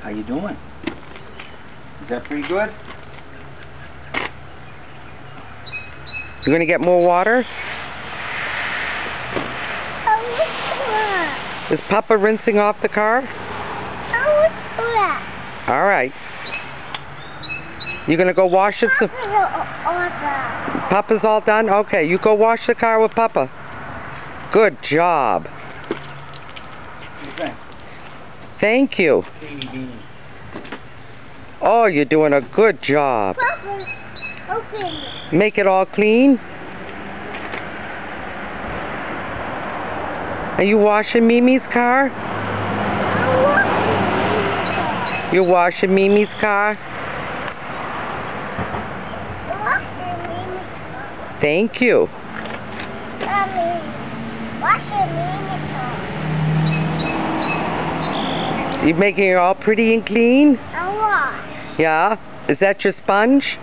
How you doing? Is that pretty good? You gonna get more water? Is Papa rinsing off the car? Alright. You gonna go wash it? Papa's all done? Okay, you go wash the car with Papa. Good job. Okay. Thank you. Oh, you're doing a good job. Papa, open. Make it all clean. Are you washing Mimi's car? You're washing Mimi's car? Thank you. You making it all pretty and clean? Yeah? Is that your sponge?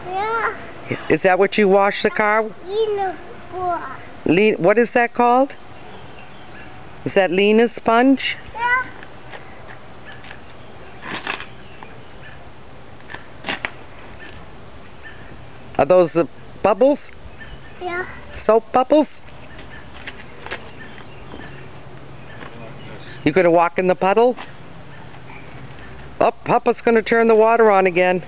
Yeah. Is that what you wash the car? What is that called? Is that Lena's sponge? Yeah. Are those the bubbles? Yeah. Soap bubbles? You gonna walk in the puddle? Oh, Papa's gonna turn the water on again.